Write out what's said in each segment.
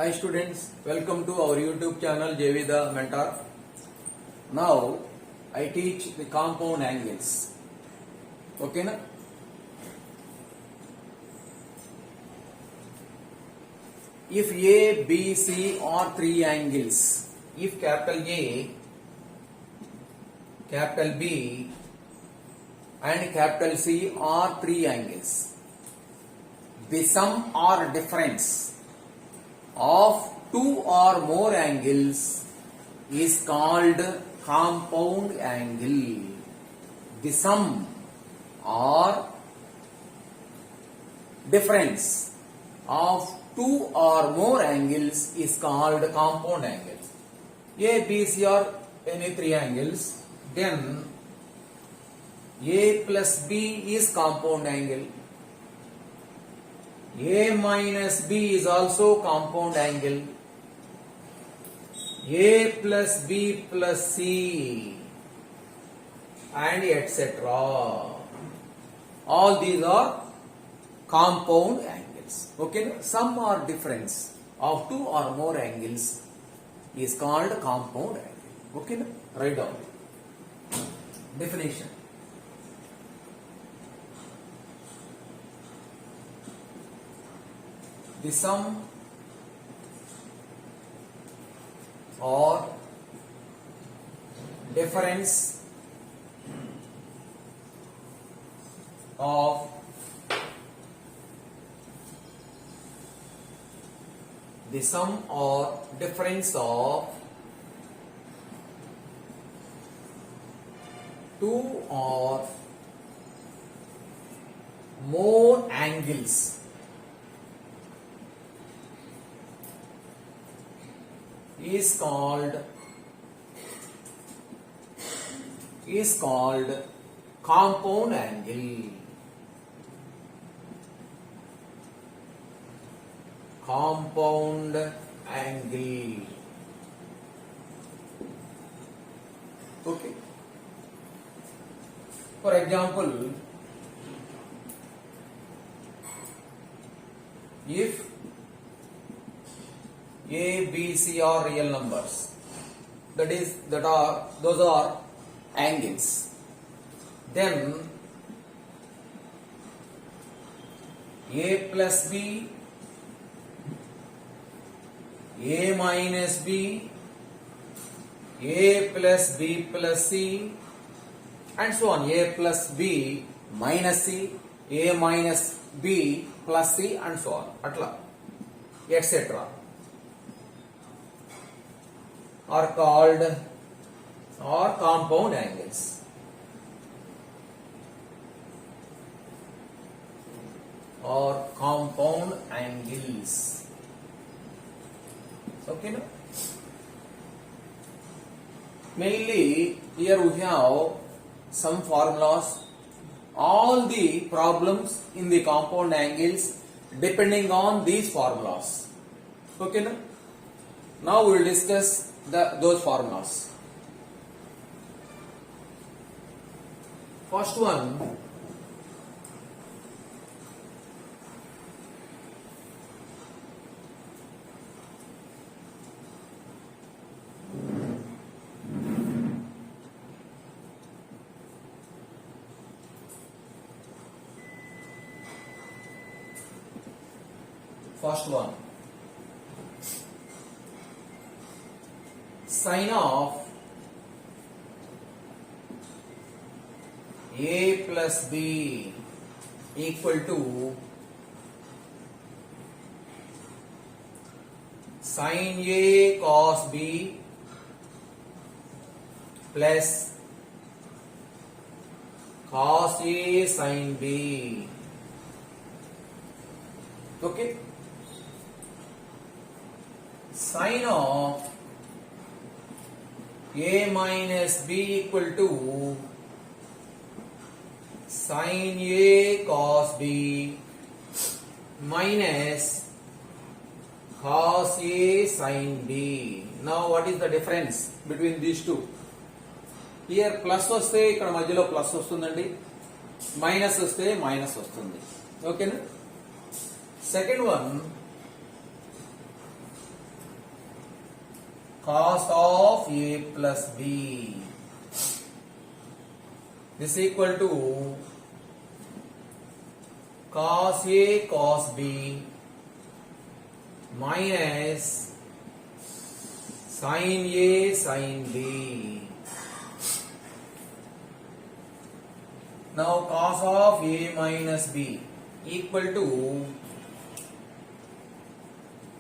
Hi students, welcome to our YouTube channel JV the Mentor. Now I teach the compound angles. Okay na? If A, B, C are three angles, if capital A, capital B and capital C are three angles, the sum or difference of two or more angles is called compound angle. The sum or difference of two or more angles is called compound angle. A, B, C are any three angles, then A plus B is compound angle. A minus B is also compound angle. A plus B plus C and etc. All these are compound angles. Okay, sum or difference of two or more angles is called compound angle. Okay, write down definition. The sum or difference of the sum or difference of two or more angles is called compound angle. Compound angle. Okay. For example, if A, B, C are real numbers, those are angles, then A plus B, A minus B, A plus B plus C and so on, A plus B minus C, A minus B plus C and so on, atla, etc. are called compound angles. Or compound angles. Okay, no? Mainly here we have some formulas. All the problems in the compound angles depending on these formulas. Okay, no? Now we will discuss those formulas. First one, sin of A plus B equal to sin A cos B plus cos A sin B. Okay, sin of A minus B equal to sin A cos B minus cos A sin B. Now what is the difference between these two? Here plus వస్తే ఇక్కడ మధ్యలో plus వస్తుందండి, minus వస్తే minus వస్తుంది. ఓకేనా? Second one, cos of a plus b. This is equal to cos a cos b minus sin a sin b. Now cos of a minus b equal to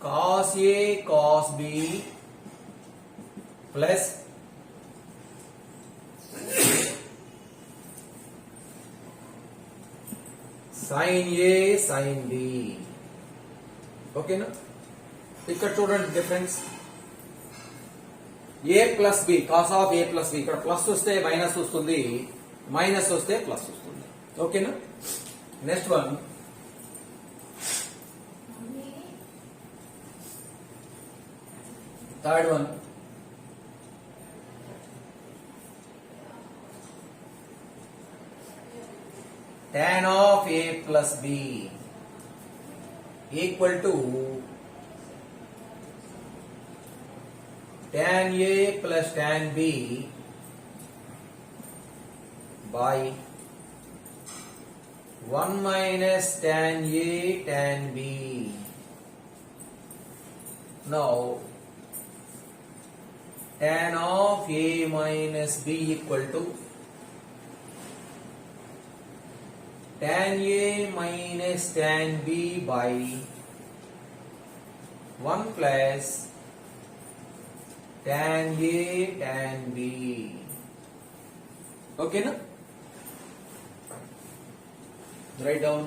cos a cos b plus sin a sin b. ఓకేనా? ఇక్కడ చూడండి difference. a plus b cos of a plus b, ఇక్కడ plus వస్తే minus వస్తుంది, minus వస్తే plus వస్తుంది. ఓకేనా? Next one third one. tan of a plus b equal to tan a plus tan b by 1 minus tan a tan b. Now tan of a minus b equal to tan a minus tan b by 1 plus tan a tan b. Okay na? Write down.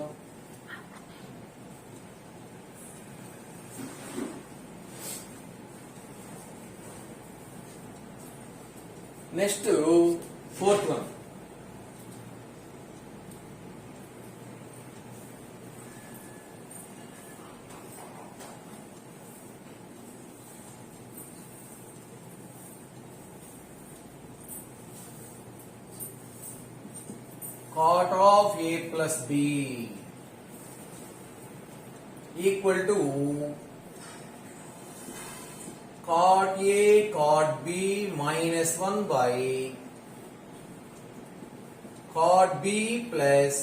Next, fourth one. Cot of a plus b equal to cot a cot b minus 1 by cot b plus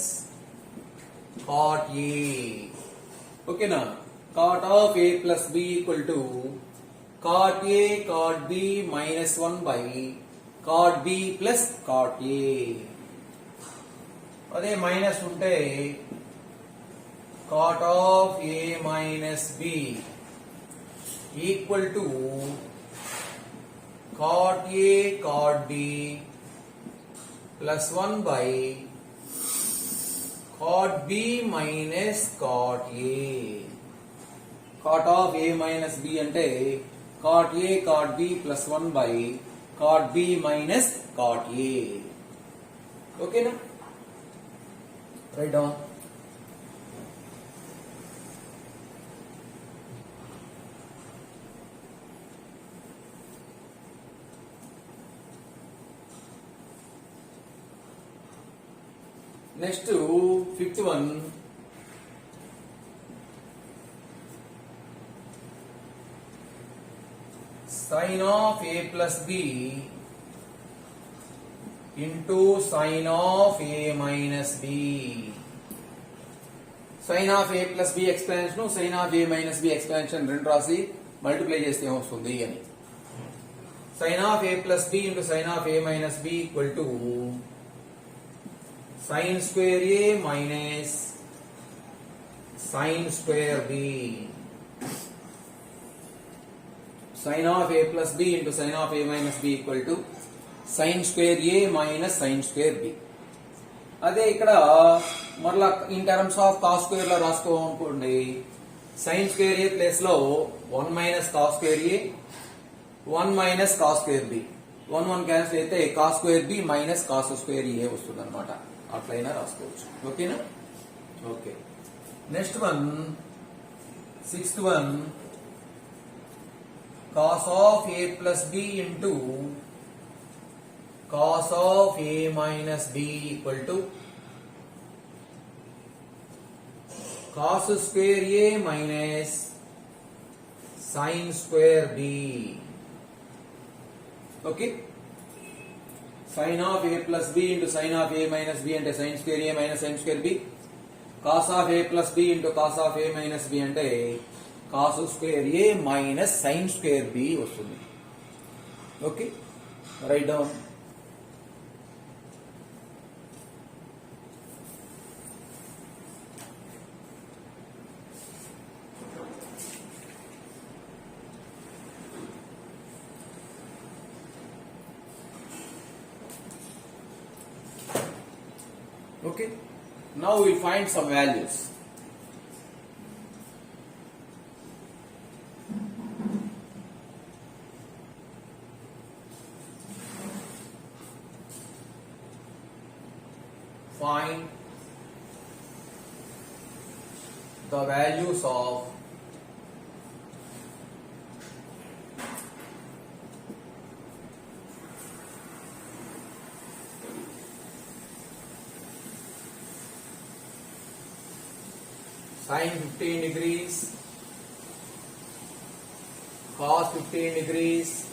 cot a. Okay na? Cot of a plus b equal to cot a cot b minus 1 by cot b plus cot a. అదే minus ఉంటే cot of a minus b equal to cot a cot b plus 1 by cot b minus cot a. Cot of a minus b అంటే cot a cot b plus 1 by cot b minus cot a. ఓకేనా? Write down. Next, fifth one. Sin of a plus b into sin of a minus b. Sin of a plus b expansion, sin of a minus b expansion రెండు రాసి multiply చేస్తే ఏమొస్తుంది అని. Sin of a plus b into sin of a minus b equal to sin square a minus sin square b. Sin of a plus b into sin of a minus b equal to sin square a minus sin square b. అదే ఇక్కడ మరలా in terms of cos square లో రాసుకోవాలనుకోండి, sine square A place లో 1 minus cos square A 1 minus cos square B, 1 1 cancel అయితే cos square B minus cos square A వస్తుంది అనమాట. అట్లయినా రాసుకోవచ్చు. ఓకేనా? Okay. Next one, sixth one. Cos of A plus B into cos of a minus b equal to cos square a minus sin square b. Okay, sin of a plus b into sin of a minus b ante sin square a minus sin square b, cos of a plus b into cos of a minus b ante cos square a minus sin square b వస్తుంది. Okay, write down. Okay, now we will find some values. Find the values of sin 15 degrees, cos 15 degrees,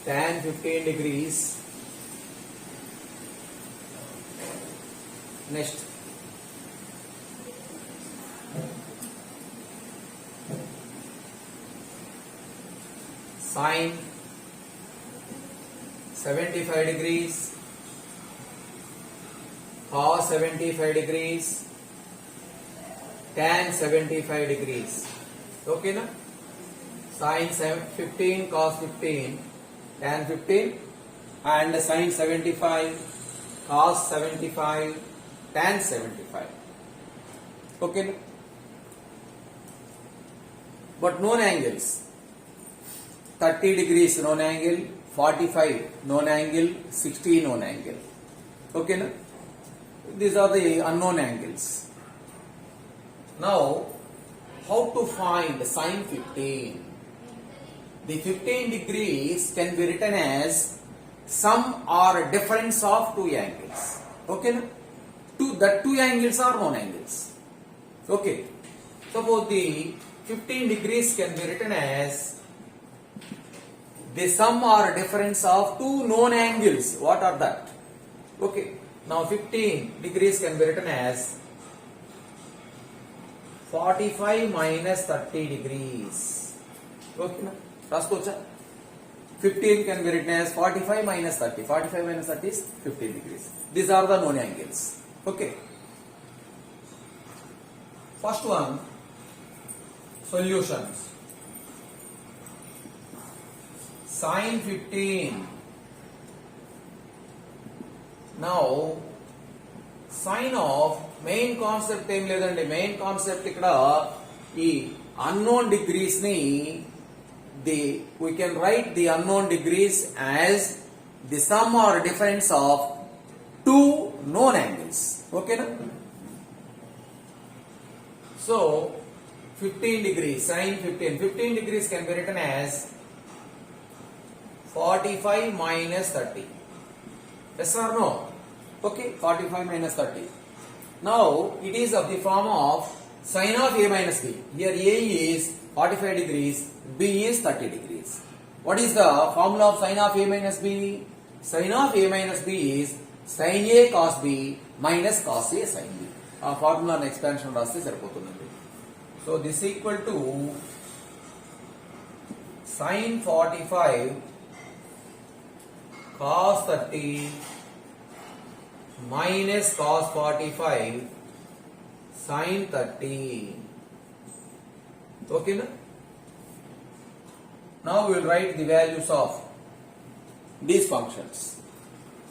tan 15 degrees. Next, sin 75 degrees, cos 75 degrees, tan 75 degrees. Okay na? Sin 15, cos 15, tan 15, and sin 75, cos 75, tan 75. Okay na? But known angles: 30 degrees known angle, 45 known angle, 60 known angle. Okay na? These are the unknown angles. Now, how to find sin 15? The 15 degrees can be written as sum or difference of two angles. Okay, na? The two angles are known angles. Okay, suppose the 15 degrees can be written as the sum or difference of two known angles. What are that? Okay, now 15 degrees can be written as 45 minus 30 degrees. Okay, na? Raskocha. 15 can be written as 45 minus 30. 45 minus 30 is 15 degrees. These are the known angles. Okay. First one, solutions. Sin 15. Now, sin of main concept ఏం లేదండి. Main concept ఇక్కడ ఈ unknown degrees ని we can write the unknown degrees as the sum or difference of two known angles. Okay na? So 15 degrees, sin 15 degrees can be written as 45 minus 30. Yes or no? Okay, 45 minus 30. Now it is of the form of sin of a minus b. Here a is 45 degrees, b is 30 degrees. What is the formula of sin of a minus b? Sin of a minus b is sin a cos b minus cos a sin b. ఆ formula expansion రాస్తే సరిపోతుందండి. So this equal to sin 45 cos 30 minus cos 45 sin 30. Okay na? Now we will write the values of these functions.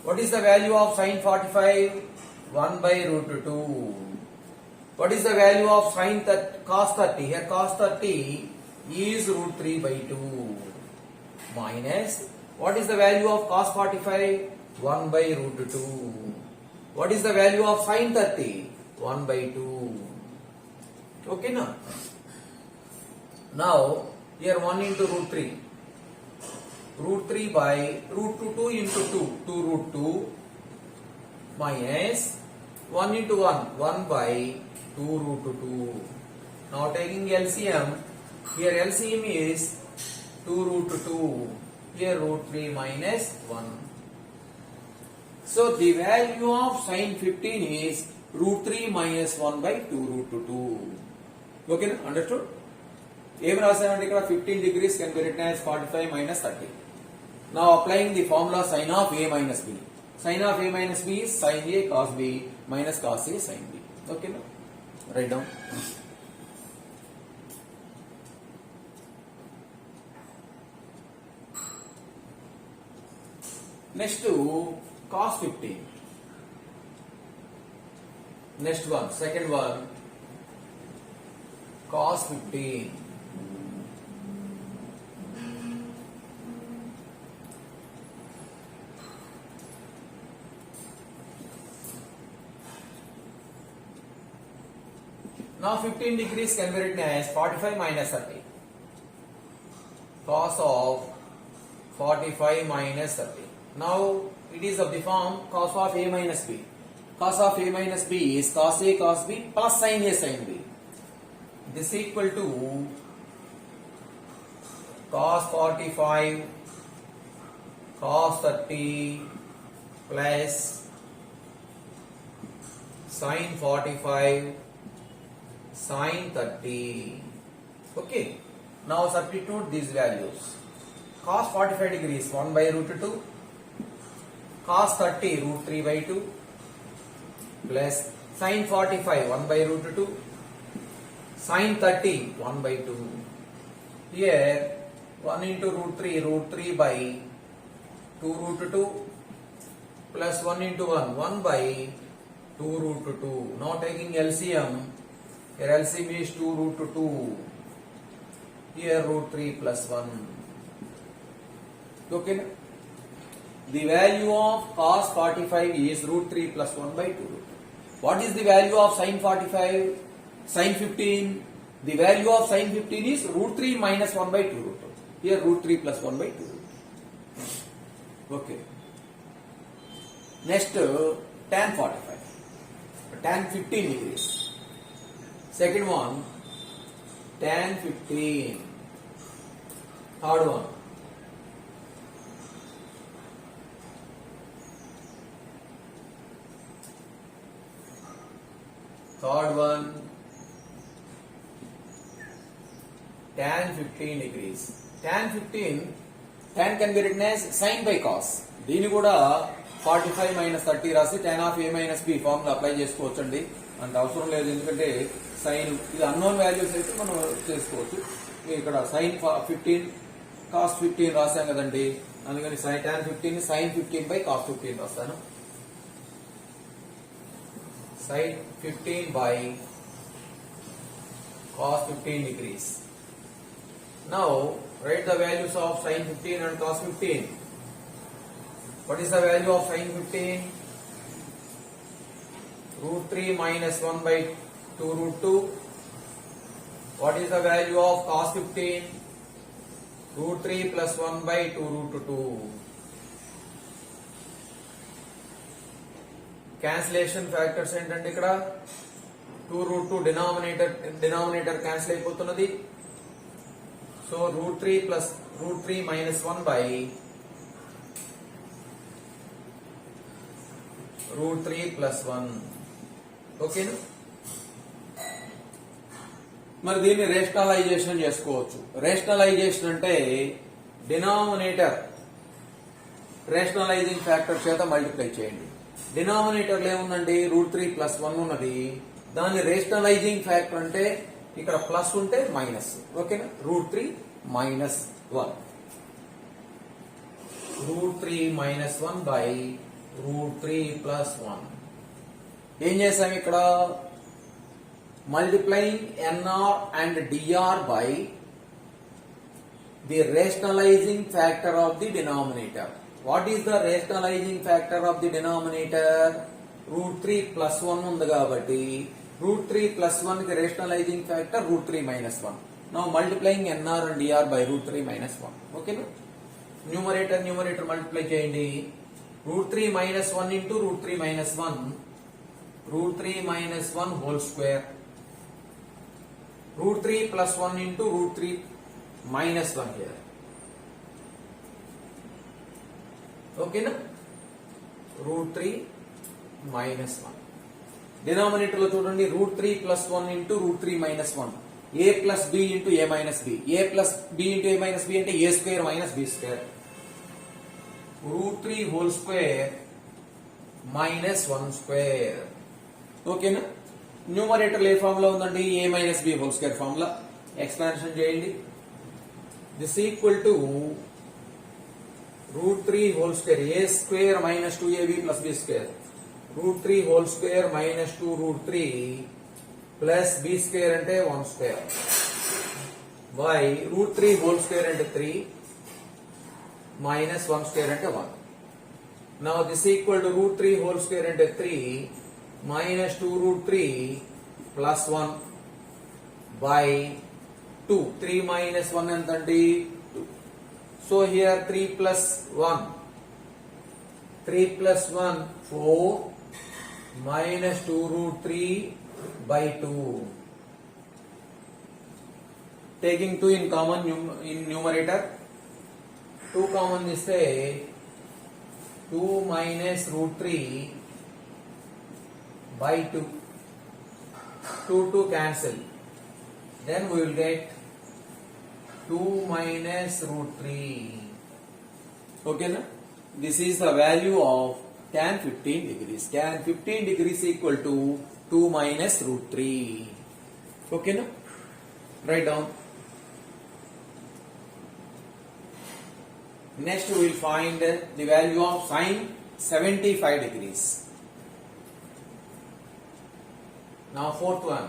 What is the value of sin 45? 1 by root 2. What is the value of sin cos 30? Here cos 30 is root 3 by 2 minus what is the value of cos 45? 1 by root 2. What is the value of sin 30? 1 by 2. Okay na? Now here 1 into root 3. Root 3 by root 2 into 2. 2 root 2 minus 1 into 1. 1 by 2 root 2. Now taking LCM. Here LCM is 2 root 2. here root 3 minus 1. So the value of sin 15 is root 3 minus 1 by 2 root 2. Okay, understood? ఏం రాసామంటే ఇక్కడ 15 degrees can be written as 45 minus 30. Now applying the formula sin of a minus b. Sin of a minus b is sin a cos b minus cos a sin b. Okay, now write down. Next to cos 15. Next one, second one, cos 15. Now 15 degrees can be written as 45 minus 30. Cos of 45 minus 30. Now it is of the form cos of a minus b. Cos of a minus b is cos a cos b plus sin a sin b. This equal to cos 45 cos 30 plus sin 45 sin 30. Okay. Now substitute these values. Cos 45 degrees 1 by root 2. Cos 30 root 3 by 2 plus sin 45 1 by root 2 sin 30 1 by 2. Here 1 into root 3 by 2 root 2 plus 1 into 1 by 2 root 2. Now taking LCM, here LCM is 2 root 2. Here root 3 plus 1. Okay. The value of cos 45 is root 3 plus 1 by 2. What is the value of sin 45? Sin 15. The value of sin 15 is root 3 minus 1 by 2 root 2. Here root 3 plus 1 by 2. Okay. Next tan 45. Tan 15 degrees. Second one, tan 15. Third one. Third one, tan 15 degrees. Tan 15, tan can be written as sin by cos. దీని కూడా 45 minus 30 రాసి tan of a minus b formula apply చేసుకోవచ్చండి. అంత అవసరం లేదు, ఎందుకంటే sign ఇది unknown values అయితే మనం చేసుకోవచ్చు. ఇక్కడ sin 15 cos 15 రాసాం కదండి, అందుకని tan 15 sin 15 by cos 15 రాస్తాను. Sin 15 by cos 15 degrees. Now write the values of sin 15 and cos 15. What is the value of sin 15? Root 3 minus 1 by 2 root 2. What is the value of cos 15? Root 3 plus 1 by 2 root 2. Cancellation factors ఏంటంటే ఇక్కడ 2 root 2 denominator cancel అయిపోతున్నది. So root 3 minus 1 by root 3 plus 1. Okay. మరి దీన్ని rationalization చేసుకోవచ్చు. Rationalization అంటే denominator rationalising factor చేత multiply చేయండి. Denominator ఏముందండి, route 3 plus 1 ఉన్నది. దాన్ని రేషనలైజింగ్ ఫ్యాక్టర్ అంటే ఇక్కడ ప్లస్ ఉంటే మైనస్. ఓకేనా, root 3 minus 1. Root 3 minus 1 by root 3 plus 1. ఏం చేసాం ఇక్కడ, multiplying NR and DR by the rationalizing factor of the denominator. What is the rationalizing factor of the denominator? Root 3 plus 1 ఉంది కాబట్టి root 3 plus 1 కి rationalizing factor root 3 minus 1. Now multiplying NR and DR by root 3 minus 1. Okay, numerator multiply చేయండి. root 3 minus 1 into root 3 minus 1. root 3 minus 1 whole square. root 3 plus 1 into root 3 minus 1 here. ఓకేనా √3 minus 1. Denominator లో చూడండి √3 plus 1 into √3 minus 1. a plus b into a minus b. a plus b into a minus b అంటే a square minus b square. √3 whole square minus 1 square. ఓకేనా numerator ఏ formula ఉందండి a minus b whole square formula. Expansion చేయండి. This equal to √3 whole square a square minus 2ab plus b square. √3 whole square minus 2 √3 plus b square అంటే 1 square by √3 whole square అంటే 3 minus 1 square అంటే 1. Now this equal to √3 whole square అంటే 3 minus 2 √3 plus 1 by 2. 3 minus 1 ఎంతండి 2. So here 3 plus 1 3 plus 1 4 minus 2 √3 by 2. Taking 2 in common in numerator. 2 common is 2 minus √3 by 2. 2 cancel. Then we will get 2 minus √3. Okay na? This is the value of tan 15 degrees. Tan 15 degrees equal to 2 minus √3. Okay na? Write down. Next we will find the value of sin 75 degrees. Now fourth one.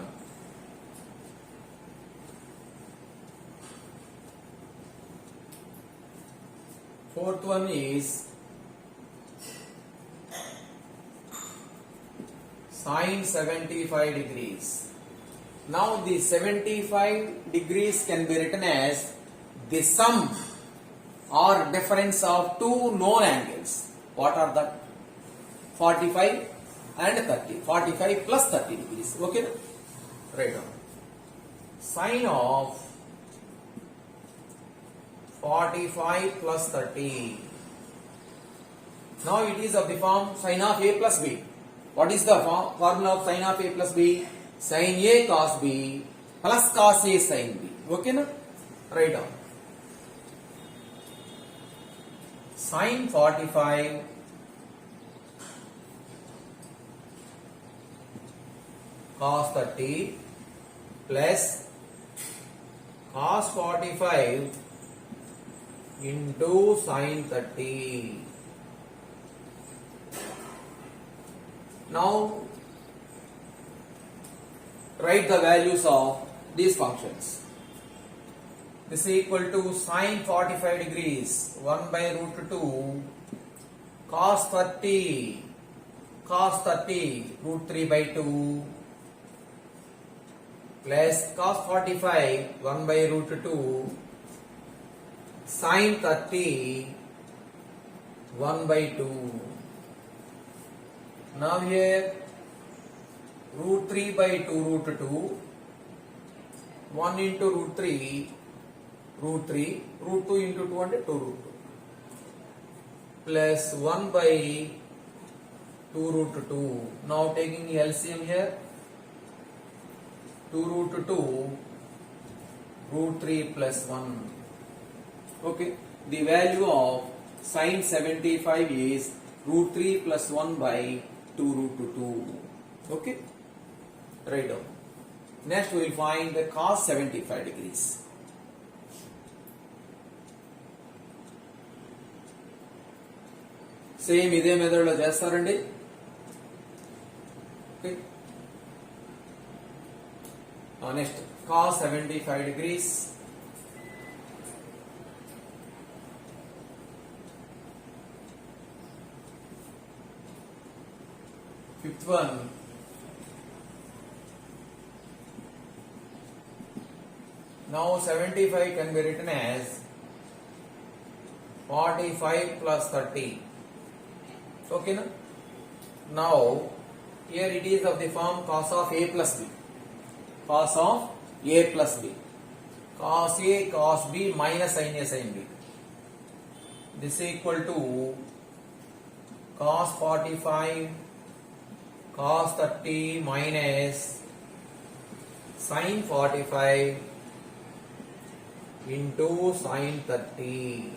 Fourth one is sin 75 degrees. Now the 75 degrees can be written as the sum or difference of two known angles. What are that? 45 and 30. 45 plus 30 degrees. Okay? Write down. Sin of 45 plus 30. Now it is of the form sin of a plus b. What is the formula of sin of a plus b? Sin a cos b plus cos a sin b. Okay na? Write down. Sin 45 cos 30 plus cos 45 into sin 30. Now write the values of these functions. This is equal to sin 45 degrees 1 by √2 cos 30 √3 by 2 plus cos 45 1 by √2 sin 30 1 by 2. Now here √3 by 2 √2 1 into √3 √3 √2 into 2 అంటే 2 √2 plus 1 by 2 √2. Now taking LCM here 2 √2 √3 plus 1. Okay, the value of sin 75 is √3 plus 1 by 2 √2. Okay, write down. Next we will find the cos 75 degrees. Same ఇదే method లో చేస్తారండి. Okay next cos 75 degrees. Fifth one, now 75 can be written as 45 plus 30. Okay na? Now here it is of the form cos of a plus b. Cos of a plus b. Cos a cos b minus sin a sin b. This is equal to cos 45 cos 30 minus sin 45 into sin 30.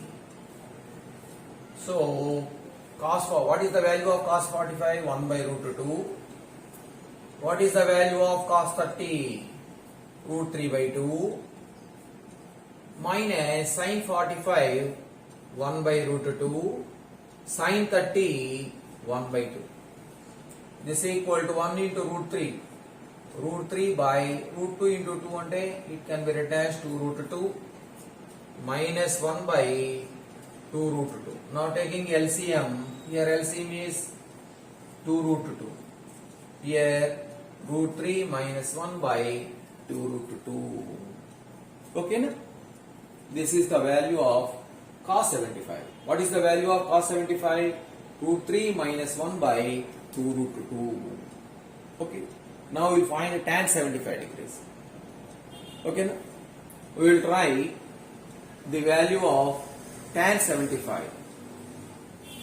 So what is the value of cos 45? 1 by root 2. What is the value of cos 30? Root 3 by 2 minus sin 45 1 by root 2 sin 30 1 by 2. This is equal to 1 into root 3. Root 3 by root 2 into 2 ante it can be written as 2 root 2 minus 1 by 2 root 2. Now taking LCM, here LCM is 2 root 2. Here root 3 minus 1 by 2 root 2. Okay, na? This is the value of cos 75. What is the value of cos 75? Root 3 minus 1 by 2 root 2. Okay. Now we will find tan 75 degrees. Okay, na? We will try the value of tan 75.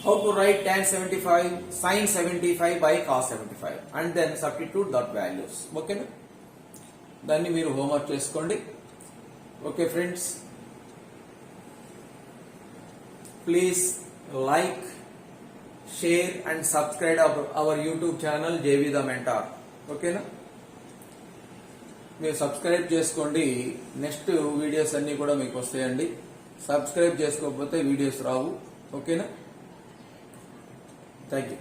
How to write tan 75? Sin 75 by cos 75 and then substitute that values. Okay, na? దాన్ని మీరు homework చేసుకోండి. Okay friends, please like, share and subscribe our YouTube channel JV the mentor. ఓకేనా? మీరు subscribe చేసుకోండి. Next videos అన్ని కూడా మీకు వస్తాయండి. సబ్స్క్రైబ్ చేసుకోకపోతే వీడియోస్ రావు. ఓకేనా? Thank you.